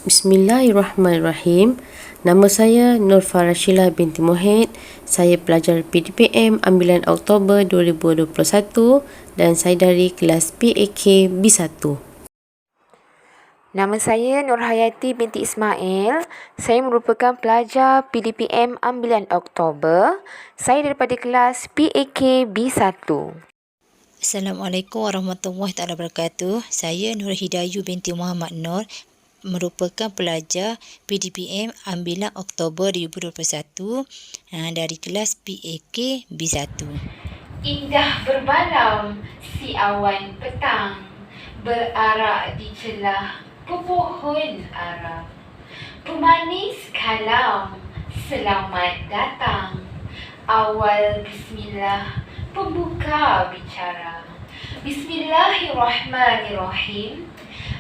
Bismillahirrahmanirrahim. Nama saya Nur Farashila binti Mohit. Saya pelajar PDPM ambilan Oktober 2021 dan saya dari kelas PAK B1. Nama saya Nur Hayati binti Ismail. Saya merupakan pelajar PDPM ambilan Oktober. Saya daripada kelas PAK B1. Assalamualaikum warahmatullahi wabarakatuh. Saya Nur Hidayu binti Muhammad Nur, merupakan pelajar PDPM ambilan Oktober 2021 dari kelas PAK B1. Indah berbalam si awan petang, berarak di celah pepohon ara. Pemanis kalam, selamat datang. Awal bismillah, pembuka bicara. Bismillahirrahmanirrahim.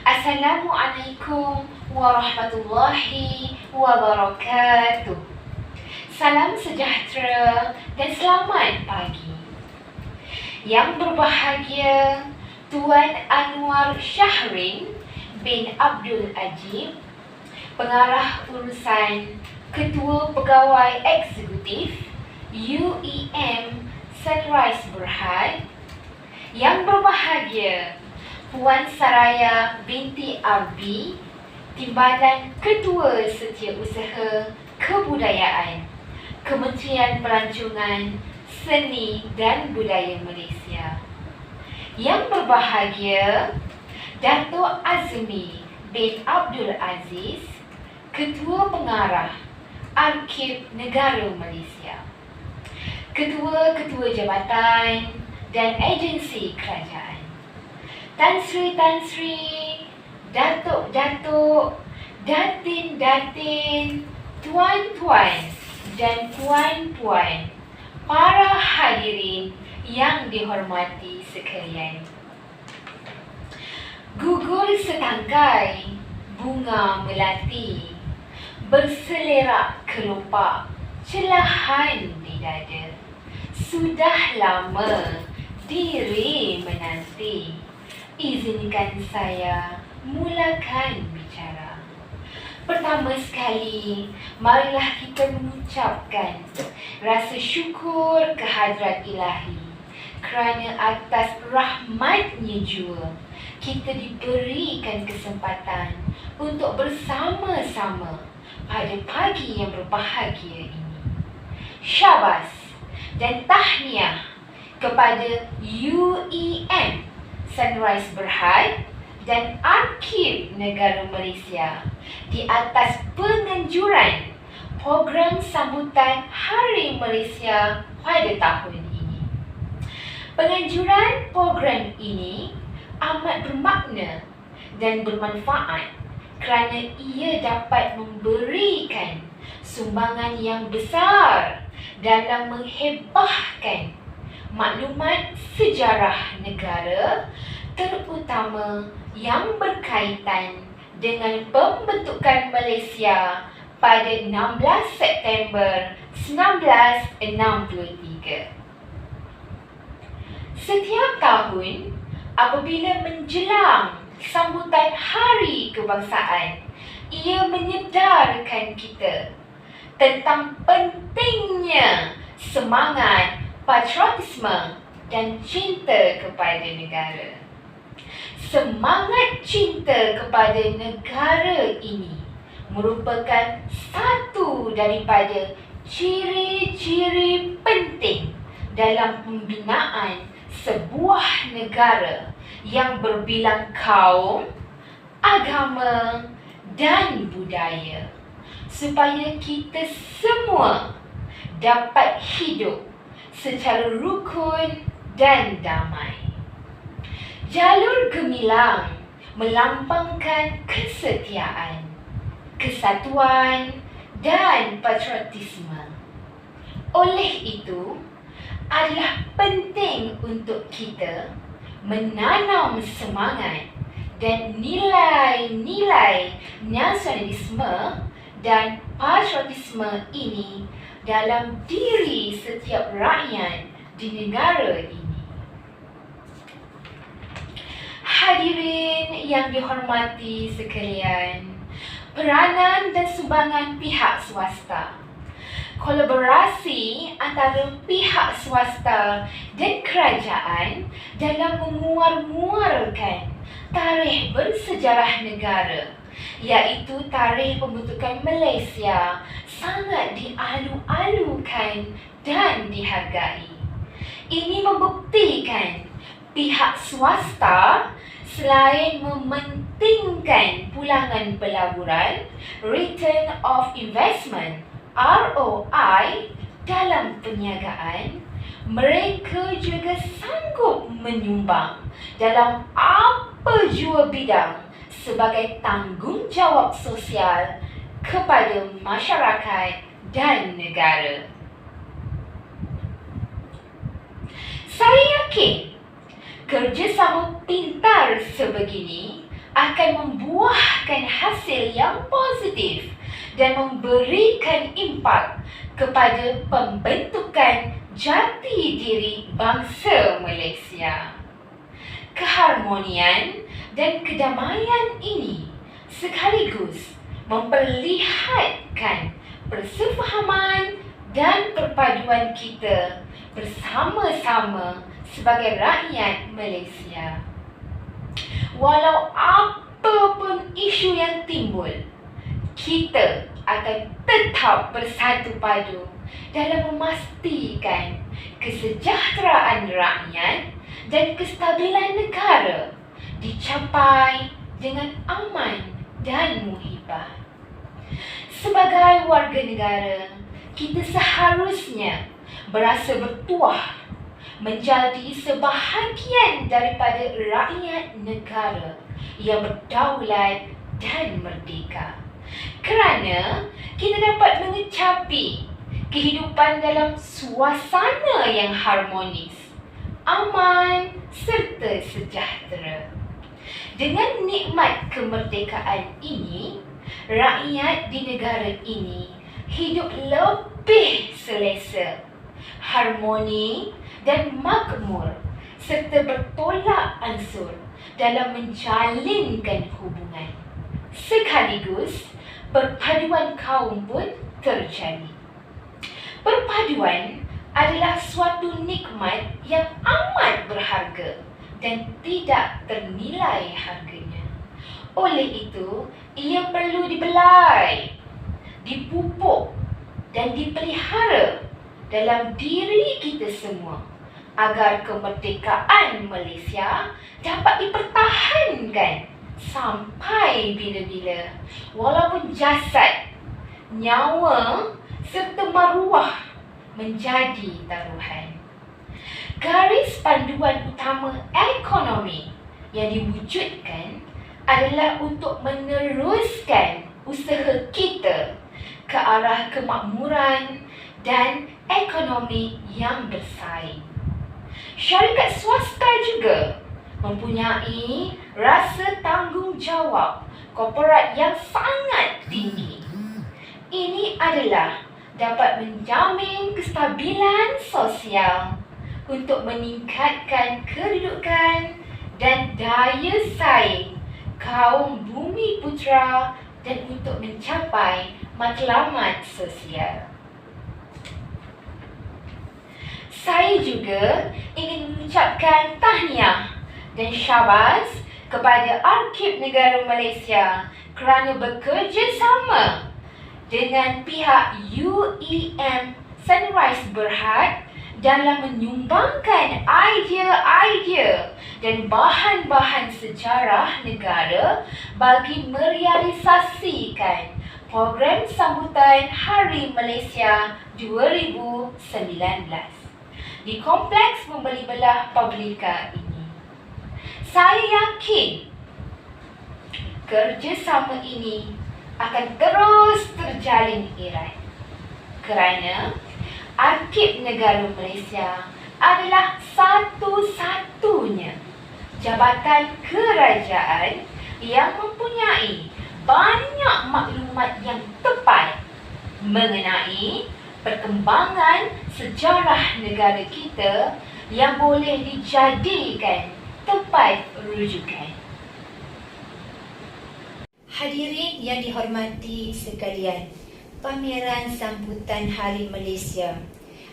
Assalamualaikum warahmatullahi wabarakatuh. Salam sejahtera dan selamat pagi. Yang berbahagia Tuan Anwar Syahrin bin Abdul Ajib, Pengarah Urusan Ketua Pegawai Eksekutif UEM Sunrise Berhad. Yang berbahagia Puan Saraya binti Arbi, Timbalan Ketua Setiausaha Kebudayaan, Kementerian Pelancongan Seni dan Budaya Malaysia. Yang berbahagia Dato' Azmi bin Abdul Aziz, Ketua Pengarah Arkib Negara Malaysia, Ketua-Ketua Jabatan dan Agensi Kerajaan, Tan Sri, Datuk-Datuk, Datin-Datin, Tuan-Tuan dan Puan-Puan, para hadirin yang dihormati sekalian. Gugur setangkai bunga melati, berselerak kelopak celahan di dada. Sudah lama diri menanti, izinkan saya mulakan bicara. Pertama sekali, marilah kita mengucapkan rasa syukur kehadrat Ilahi kerana atas rahmatnya jua kita diberikan kesempatan untuk bersama-sama pada pagi yang berbahagia ini. Syabas dan tahniah kepada UEM Sunrise Berhad dan Arkib Negara Malaysia di atas penganjuran program sambutan Hari Malaysia pada tahun ini. Penganjuran program ini amat bermakna dan bermanfaat kerana ia dapat memberikan sumbangan yang besar dalam menghebahkan maklumat sejarah negara, terutama yang berkaitan dengan pembentukan Malaysia pada 16 September 1963. Setiap tahun apabila menjelang sambutan Hari Kebangsaan, ia menyedarkan kita tentang pentingnya semangat patriotisme dan cinta kepada negara. Semangat cinta kepada negara ini merupakan satu daripada ciri-ciri penting dalam pembinaan sebuah negara yang berbilang kaum, agama dan budaya, supaya kita semua dapat hidup secara rukun dan damai. Jalur gemilang melambangkan kesetiaan, kesatuan dan patriotisme. Oleh itu, adalah penting untuk kita menanam semangat dan nilai-nilai nasionalisme dan patriotisme ini dalam diri setiap rakyat di negara ini. Hadirin yang dihormati sekalian, Peranan dan sumbangan pihak swasta. Kolaborasi antara pihak swasta dan kerajaan dalam menguar-nguarkan tarikh bersejarah negara, iaitu tarikh pembentukan Malaysia, sangat dialu-alukan dan dihargai. Ini membuktikan pihak swasta selain mementingkan pulangan pelaburan, Return of Investment (ROI) dalam perniagaan, mereka juga sanggup menyumbang dalam apa jua bidang sebagai tanggungjawab sosial kepada masyarakat dan negara. Saya yakin kerjasama pintar sebegini akan membuahkan hasil yang positif dan memberikan impak kepada pembentukan jati diri bangsa Malaysia. Keharmonian dan kedamaian ini sekaligus memperlihatkan persefahaman dan perpaduan kita bersama-sama sebagai rakyat Malaysia. Walau apa pun isu yang timbul, kita akan tetap bersatu padu dalam memastikan kesejahteraan rakyat dan kestabilan negara dicapai dengan aman dan muhibah. Sebagai warga negara, kita seharusnya berasa bertuah menjadi sebahagian daripada rakyat negara yang berdaulat dan merdeka. Kerana kita dapat mengecapi kehidupan dalam suasana yang harmonis, aman serta sejahtera. Dengan nikmat kemerdekaan ini, rakyat di negara ini hidup lebih selesa, harmoni dan makmur serta bertolak ansur dalam menjalinkan hubungan. Sekaligus, perpaduan kaum pun terjadi. Perpaduan adalah suatu nikmat yang amat berharga dan tidak ternilai harganya. Oleh itu, ia perlu dibelai, dipupuk dan dipelihara dalam diri kita semua agar kemerdekaan Malaysia dapat dipertahankan sampai bila-bila, walaupun jasad, nyawa serta maruah menjadi taruhan. Garis panduan utama ekonomi yang diwujudkan adalah untuk meneruskan usaha kita ke arah kemakmuran dan ekonomi yang bersaing. Syarikat swasta juga mempunyai rasa tanggungjawab korporat yang sangat tinggi. Ini adalah dapat menjamin kestabilan sosial untuk meningkatkan kedudukan dan daya saing kaum bumi putera dan untuk mencapai matlamat sosial. Saya juga ingin mengucapkan tahniah dan syabas kepada Arkib Negara Malaysia kerana bekerja sama dengan pihak UEM Sunrise Berhad dalam menyumbangkan idea-idea dan bahan-bahan sejarah negara bagi merealisasikan program sambutan Hari Malaysia 2019 di Kompleks Membeli Belah Publika ini. Saya yakin kerjasama ini akan terus terjalin erat kerana Arkib Negara Malaysia adalah satu-satunya jabatan kerajaan yang mempunyai banyak maklumat yang tepat mengenai perkembangan sejarah negara kita yang boleh dijadikan tempat rujukan. Hadirin yang dihormati sekalian, pameran sambutan Hari Malaysia.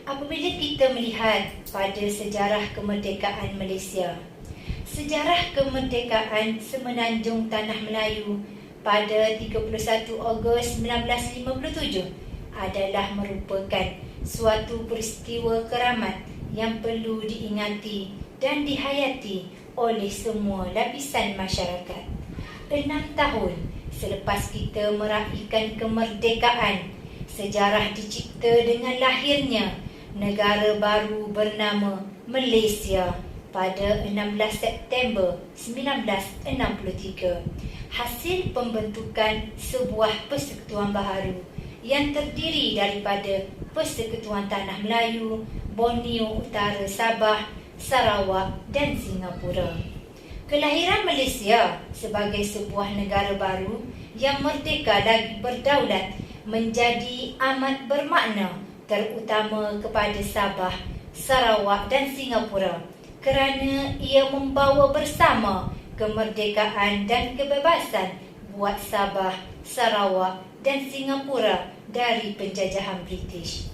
Apabila kita melihat pada sejarah kemerdekaan Malaysia, sejarah kemerdekaan semenanjung Tanah Melayu pada 31 Ogos 1957 adalah merupakan suatu peristiwa keramat yang perlu diingati dan dihayati oleh semua lapisan masyarakat. 6 tahun selepas kita meraihkan kemerdekaan, sejarah dicipta dengan lahirnya negara baru bernama Malaysia pada 16 September 1963. Hasil pembentukan sebuah persekutuan baharu yang terdiri daripada Persekutuan Tanah Melayu, Borneo Utara, Sabah, Sarawak dan Singapura. Kelahiran Malaysia sebagai sebuah negara baru yang merdeka lagi berdaulat menjadi amat bermakna, terutama kepada Sabah, Sarawak dan Singapura, kerana ia membawa bersama kemerdekaan dan kebebasan buat Sabah, Sarawak dan Singapura dari penjajahan British.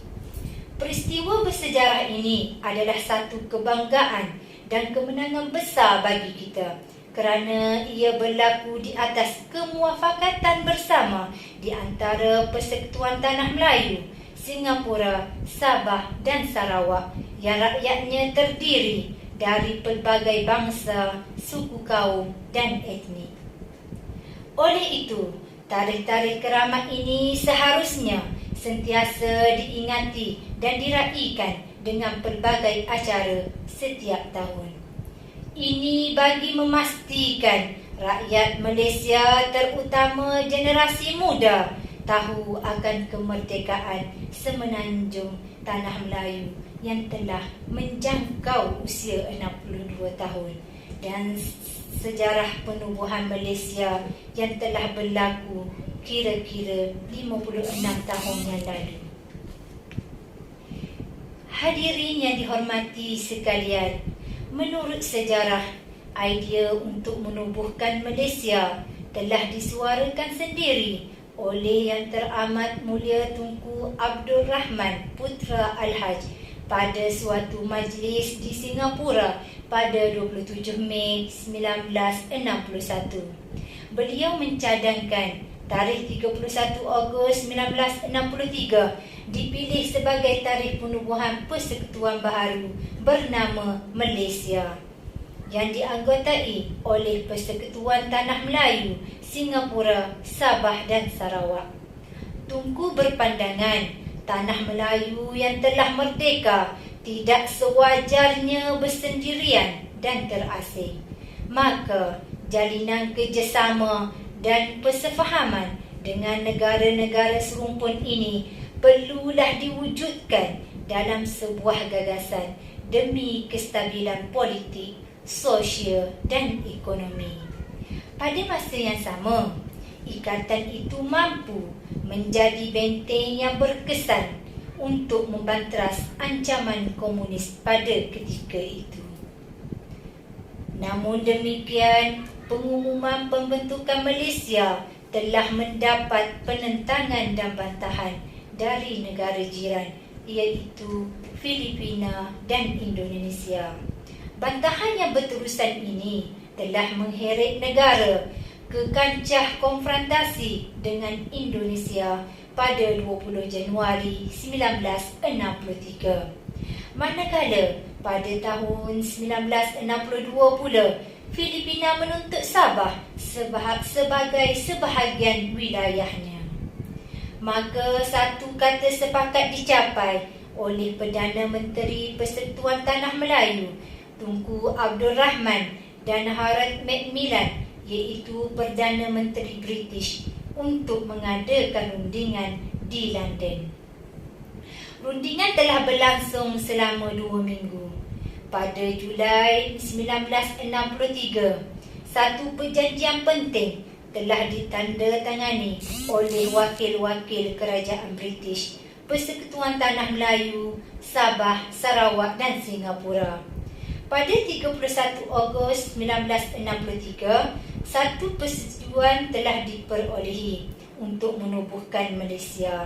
Peristiwa bersejarah ini adalah satu kebanggaan dan kemenangan besar bagi kita kerana ia berlaku di atas kemuafakatan bersama di antara Persekutuan Tanah Melayu, Singapura, Sabah dan Sarawak yang rakyatnya terdiri dari pelbagai bangsa, suku kaum dan etnik. Oleh itu, tarikh-tarikh keramat ini seharusnya sentiasa diingati dan diraikan dengan pelbagai acara setiap tahun. Ini bagi memastikan rakyat Malaysia, terutama generasi muda, tahu akan kemerdekaan semenanjung Tanah Melayu yang telah menjangkau usia 62 tahun dan sejarah penubuhan Malaysia yang telah berlaku kira-kira 56 tahun yang lalu. Hadirin yang dihormati sekalian, menurut sejarah, idea untuk menubuhkan Malaysia telah disuarakan sendiri oleh Yang Teramat Mulia Tunku Abdul Rahman Putra Al-Haj pada suatu majlis di Singapura pada 27 Mei 1961. Beliau mencadangkan tarikh 31 Ogos 1963 dipilih sebagai tarikh penubuhan persekutuan baharu bernama Malaysia yang dianggotai oleh Persekutuan Tanah Melayu, Singapura, Sabah dan Sarawak. Tunku berpandangan Tanah Melayu yang telah merdeka tidak sewajarnya bersendirian dan terasing. Maka jalinan kerjasama dan persefahaman dengan negara-negara serumpun ini perlulah diwujudkan dalam sebuah gagasan demi kestabilan politik, sosial dan ekonomi. Pada masa yang sama, ikatan itu mampu menjadi benteng yang berkesan untuk membanteras ancaman komunis pada ketika itu. Namun demikian, pengumuman pembentukan Malaysia telah mendapat penentangan dan bantahan dari negara jiran iaitu Filipina dan Indonesia. Bantahan yang berterusan ini telah mengheret negara ke kancah konfrontasi dengan Indonesia pada 20 Januari 1963. Manakala pada tahun 1962 pula, Filipina menuntut Sabah sebagai sebahagian wilayahnya. Maka satu kata sepakat dicapai oleh Perdana Menteri Persekutuan Tanah Melayu, Tunku Abdul Rahman dan Harold Macmillan, iaitu Perdana Menteri British, untuk mengadakan rundingan di London. Rundingan telah berlangsung selama 2 minggu. Pada Julai 1963, satu perjanjian penting telah ditandatangani oleh wakil-wakil kerajaan British, Persekutuan Tanah Melayu, Sabah, Sarawak dan Singapura. Pada 31 Ogos 1963, satu persetujuan telah diperolehi untuk menubuhkan Malaysia.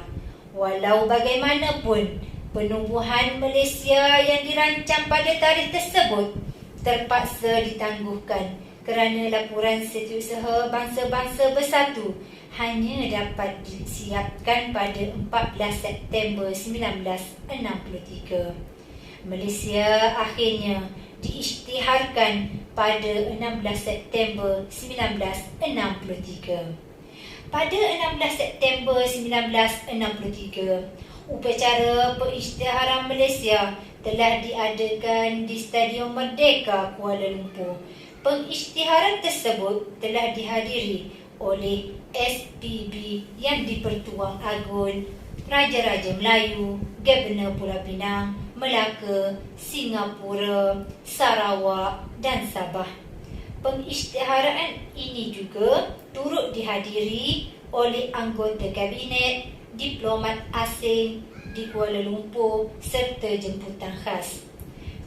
Walau bagaimanapun, penubuhan Malaysia yang dirancang pada tarikh tersebut terpaksa ditangguhkan kerana laporan Setiausaha Bangsa-Bangsa Bersatu hanya dapat disiapkan pada 14 September 1963. Malaysia akhirnya diisytiharkan pada 16 September 1963. Pada 16 September 1963, upacara pengisytiharan Malaysia telah diadakan di Stadium Merdeka, Kuala Lumpur. Pengisytiharan tersebut telah dihadiri oleh SPB yang di-Pertuan Agong, Raja-Raja Melayu, Governor Pulau Pinang, Melaka, Singapura, Sarawak dan Sabah. Pengisytiharan ini juga turut dihadiri oleh anggota kabinet, diplomat asing di Kuala Lumpur serta jemputan khas.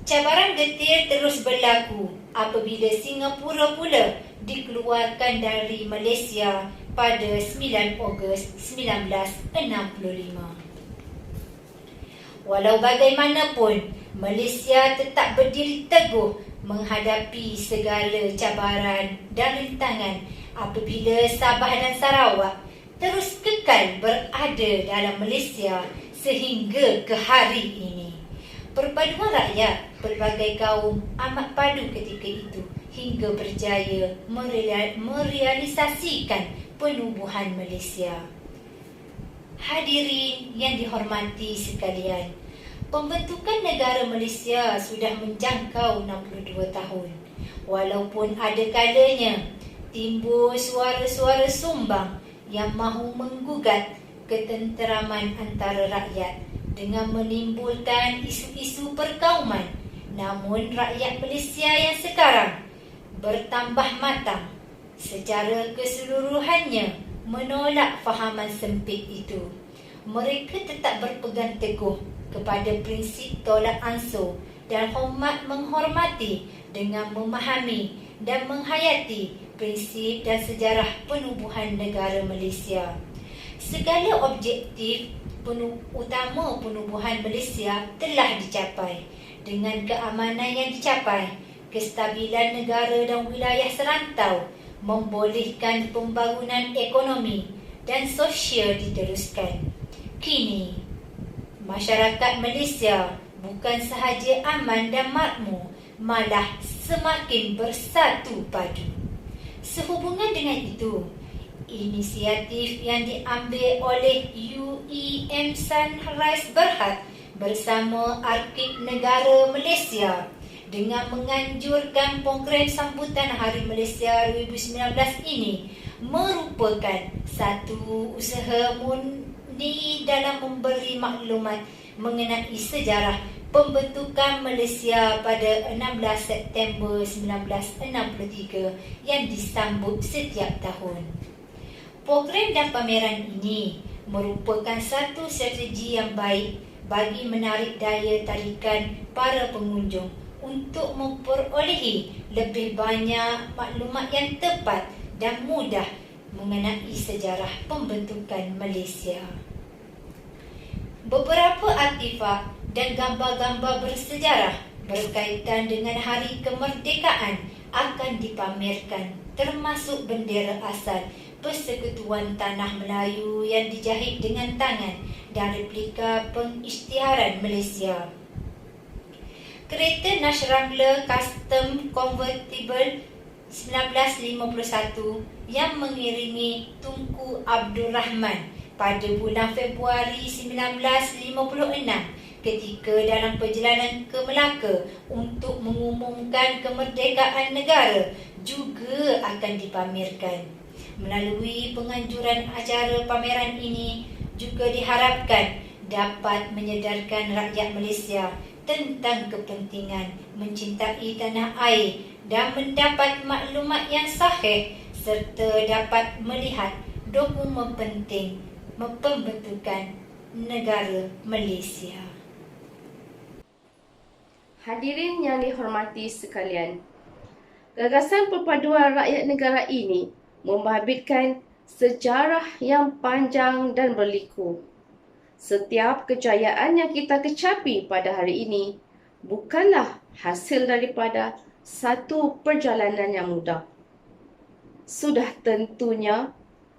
Cabaran getir terus berlaku apabila Singapura pula dikeluarkan dari Malaysia pada 9 Ogos 1965. Walau bagaimanapun, Malaysia tetap berdiri teguh menghadapi segala cabaran dan rintangan apabila Sabah dan Sarawak terus kekal berada dalam Malaysia sehingga ke hari ini. Perpaduan rakyat pelbagai kaum amat padu ketika itu hingga berjaya merealisasikan penubuhan Malaysia. Hadirin yang dihormati sekalian, pembentukan negara Malaysia sudah menjangkau 62 tahun. Walaupun ada kalanya timbul suara-suara sumbang yang mahu menggugat ketenteraman antara rakyat dengan menimbulkan isu-isu perkauman, namun rakyat Malaysia yang sekarang bertambah matang secara keseluruhannya menolak fahaman sempit itu. Mereka tetap berpegang teguh kepada prinsip tolak ansur dan hormat menghormati dengan memahami dan menghayati prinsip dan sejarah penubuhan negara Malaysia. Segala objektif utama penubuhan Malaysia telah dicapai. Dengan keamanan yang dicapai, kestabilan negara dan wilayah serantau membolehkan pembangunan ekonomi dan sosial diteruskan. Kini, masyarakat Malaysia bukan sahaja aman dan makmur, malah semakin bersatu padu. Sehubungan dengan itu, inisiatif yang diambil oleh UEM Sunrise Berhad bersama Arkib Negara Malaysia dengan menganjurkan program sambutan Hari Malaysia 2019 ini merupakan satu usaha murni dalam memberi maklumat mengenai sejarah pembentukan Malaysia pada 16 September 1963 yang disambut setiap tahun. Program dan pameran ini merupakan satu strategi yang baik bagi menarik daya tarikan para pengunjung untuk memperolehi lebih banyak maklumat yang tepat dan mudah mengenai sejarah pembentukan Malaysia. Beberapa artifak dan gambar-gambar bersejarah berkaitan dengan Hari Kemerdekaan akan dipamerkan, termasuk bendera asal Persekutuan Tanah Melayu yang dijahit dengan tangan dan replika pengisytiharan Malaysia. Kereta Nash Wrangler Custom Convertible 1951 yang mengiringi Tunku Abdul Rahman pada bulan Februari 1956 ketika dalam perjalanan ke Melaka untuk mengumumkan kemerdekaan negara juga akan dipamerkan. Melalui penganjuran acara pameran ini juga diharapkan dapat menyedarkan rakyat Malaysia tentang kepentingan mencintai tanah air dan mendapat maklumat yang sahih serta dapat melihat dokumen penting pembentukan negara Malaysia. Hadirin yang dihormati sekalian, Gagasan perpaduan rakyat negara ini membabitkan sejarah yang panjang dan berliku. Setiap kejayaan yang kita kecapi pada hari ini bukanlah hasil daripada satu perjalanan yang mudah. Sudah tentunya,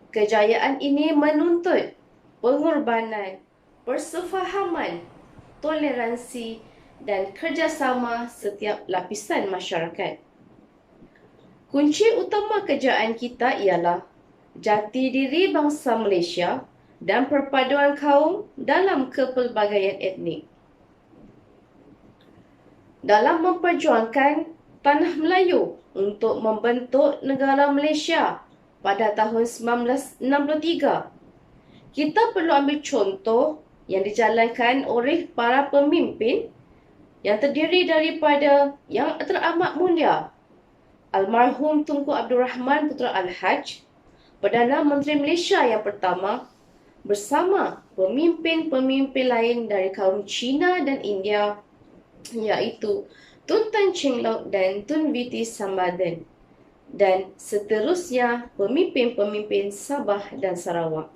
kejayaan ini menuntut pengorbanan, persefahaman, toleransi dan kerjasama setiap lapisan masyarakat. Kunci utama kejayaan kita ialah jati diri bangsa Malaysia dan perpaduan kaum dalam kepelbagaian etnik. Dalam memperjuangkan tanah Melayu untuk membentuk negara Malaysia pada tahun 1963, kita perlu ambil contoh yang dijalankan oleh para pemimpin yang terdiri daripada Yang Teramat Mulia Almarhum Tunku Abdul Rahman Putra Al-Haj, Perdana Menteri Malaysia yang pertama, bersama pemimpin-pemimpin lain dari kaum Cina dan India, iaitu Tun Tan Cheng Lock dan Tun Viti Sambadhan, dan seterusnya pemimpin-pemimpin Sabah dan Sarawak.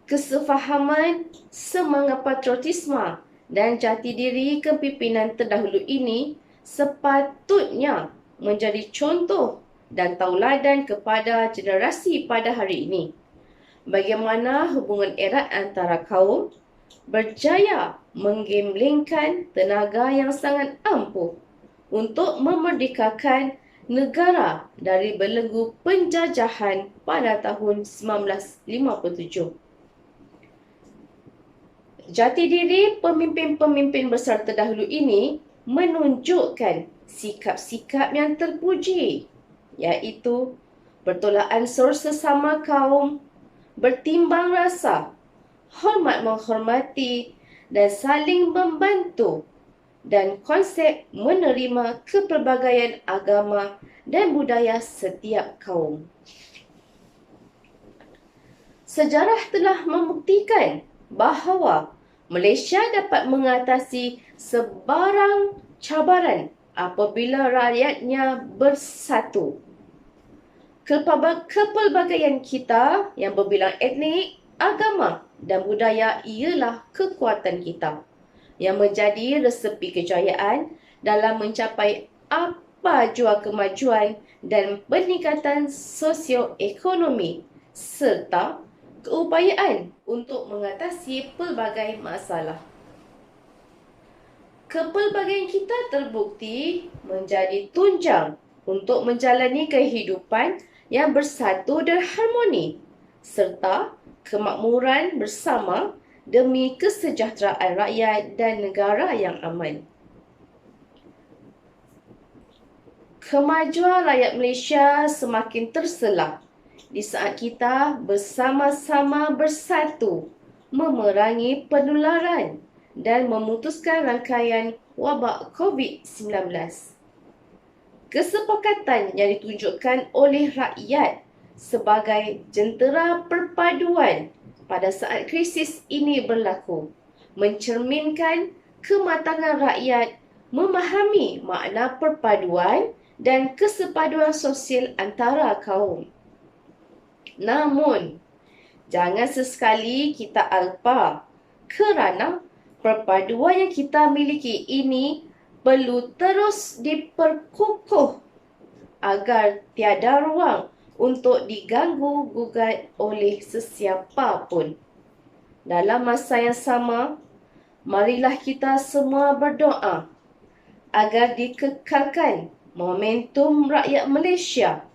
Kesefahaman, semangat patriotisme dan jati diri kepimpinan terdahulu ini sepatutnya menjadi contoh dan tauladan kepada generasi pada hari ini. Bagaimana hubungan erat antara kaum berjaya menggemblengkan tenaga yang sangat ampuh untuk memerdekakan negara dari belenggu penjajahan pada tahun 1957. Jati diri pemimpin-pemimpin besar terdahulu ini menunjukkan sikap-sikap yang terpuji, iaitu bertolak ansur sesama kaum, bertimbang rasa, hormat menghormati dan saling membantu, dan konsep menerima kepelbagaian agama dan budaya setiap kaum. Sejarah telah membuktikan bahawa Malaysia dapat mengatasi sebarang cabaran apabila rakyatnya bersatu. Kepelbagaian kita yang berbilang etnik, agama dan budaya ialah kekuatan kita yang menjadi resepi kejayaan dalam mencapai apa jua kemajuan dan peningkatan sosioekonomi serta keupayaan untuk mengatasi pelbagai masalah. Kepelbagaian kita terbukti menjadi tunjang untuk menjalani kehidupan yang bersatu dan harmoni serta kemakmuran bersama demi kesejahteraan rakyat dan negara yang aman. Kemajuan rakyat Malaysia semakin terselah di saat kita bersama-sama bersatu memerangi penularan dan memutuskan rangkaian wabak COVID-19. Kesepakatan yang ditunjukkan oleh rakyat sebagai jentera perpaduan pada saat krisis ini berlaku mencerminkan kematangan rakyat memahami makna perpaduan dan kesepaduan sosial antara kaum. Namun, jangan sesekali kita alpa kerana perpaduan yang kita miliki ini perlu terus diperkukuh agar tiada ruang untuk diganggu-gugat oleh sesiapa pun. Dalam masa yang sama, marilah kita semua berdoa agar dikekalkan momentum rakyat Malaysia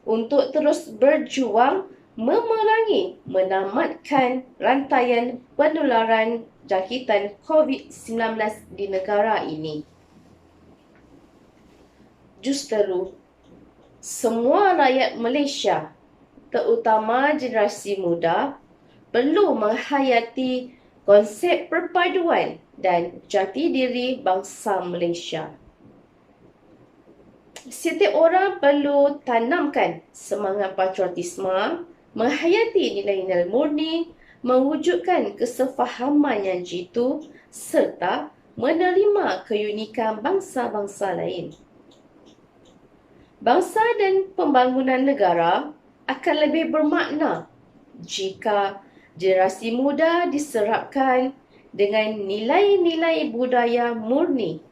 untuk terus berjuang menamatkan rantaian penularan jangkitan COVID-19 di negara ini. Justeru, semua rakyat Malaysia, terutama generasi muda, perlu menghayati konsep perpaduan dan jati diri bangsa Malaysia. Setiap orang perlu tanamkan semangat patriotisme, menghayati nilai-nilai murni, mewujudkan kesefahaman yang jitu serta menerima keunikan bangsa-bangsa lain. Bangsa dan pembangunan negara akan lebih bermakna jika generasi muda diserapkan dengan nilai-nilai budaya murni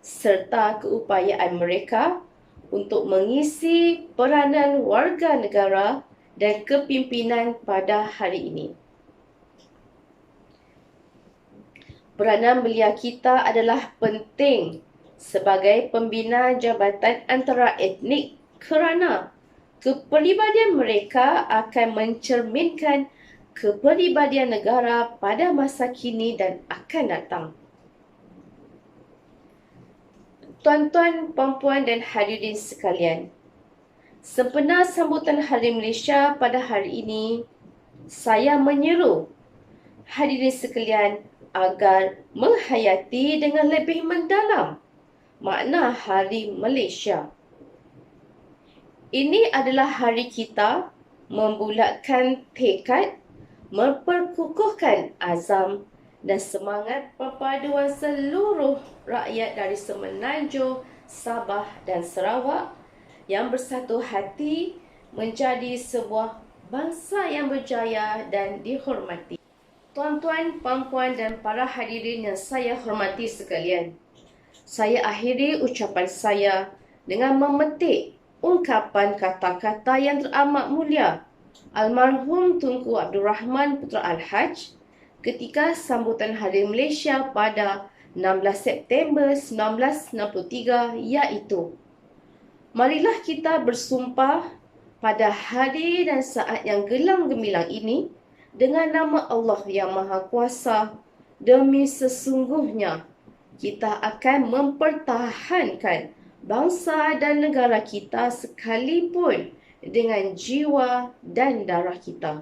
serta keupayaan mereka untuk mengisi peranan warga negara dan kepimpinan pada hari ini. Peranan belia kita adalah penting sebagai pembina jabatan antara etnik kerana kepribadian mereka akan mencerminkan kepribadian negara pada masa kini dan akan datang. Tuan-tuan, puan-puan dan hadirin sekalian, sempena sambutan Hari Malaysia pada hari ini, saya menyeru hadirin sekalian agar menghayati dengan lebih mendalam makna Hari Malaysia. Ini adalah hari kita membulatkan tekad, memperkukuhkan azam dan semangat perpaduan seluruh rakyat dari Semenanjung, Sabah dan Sarawak yang bersatu hati menjadi sebuah bangsa yang berjaya dan dihormati. Tuan-tuan, puan-puan dan para hadirin yang saya hormati sekalian, saya akhiri ucapan saya dengan memetik ungkapan kata-kata yang teramat mulia almarhum Tunku Abdul Rahman Putra Al-Haj ketika sambutan Hari Malaysia pada 16 September 1963, iaitu, marilah kita bersumpah pada hari dan saat yang gelang gemilang ini dengan nama Allah yang Maha Kuasa, demi sesungguhnya kita akan mempertahankan bangsa dan negara kita sekalipun dengan jiwa dan darah kita.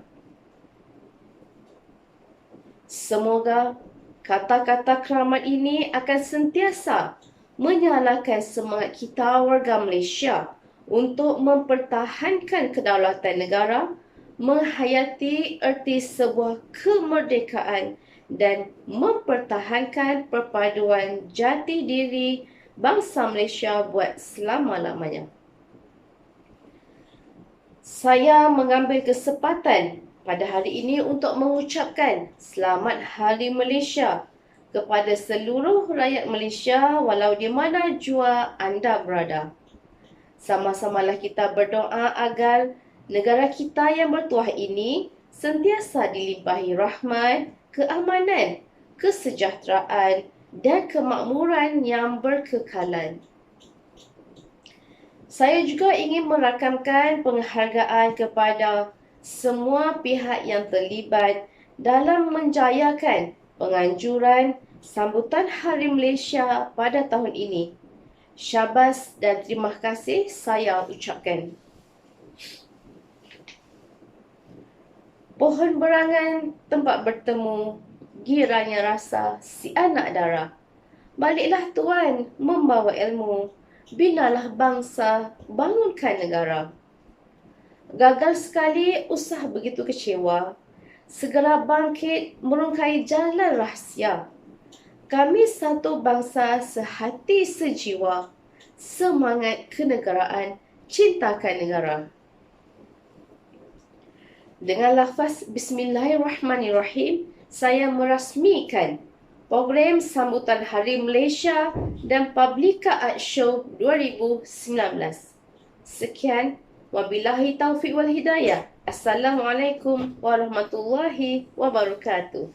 Semoga kata-kata keramat ini akan sentiasa menyalakan semangat kita warga Malaysia untuk mempertahankan kedaulatan negara, menghayati erti sebuah kemerdekaan dan mempertahankan perpaduan jati diri bangsa Malaysia buat selama-lamanya. Saya mengambil kesempatan pada hari ini untuk mengucapkan Selamat Hari Malaysia kepada seluruh rakyat Malaysia walau di mana jua anda berada. Sama-samalah kita berdoa agar negara kita yang bertuah ini sentiasa dilimpahi rahmat, keamanan, kesejahteraan dan kemakmuran yang berkekalan. Saya juga ingin merakamkan penghargaan kepada semua pihak yang terlibat dalam menjayakan penganjuran sambutan Hari Malaysia pada tahun ini. Syabas dan terima kasih saya ucapkan. Pohon berangan tempat bertemu, giranya rasa si anak dara. Baliklah tuan membawa ilmu, binalah bangsa, bangunkan negara. Gagal sekali usah begitu kecewa, segera bangkit merungkai jalan rahsia. Kami satu bangsa, sehati sejiwa, semangat kenegaraan, cintakan negara. Dengan lafaz Bismillahirrahmanirrahim, saya merasmikan program sambutan Hari Malaysia dan Publica Art Show 2019. Sekian, wabillahi taufiq wal hidayah. Assalamualaikum warahmatullahi wabarakatuh.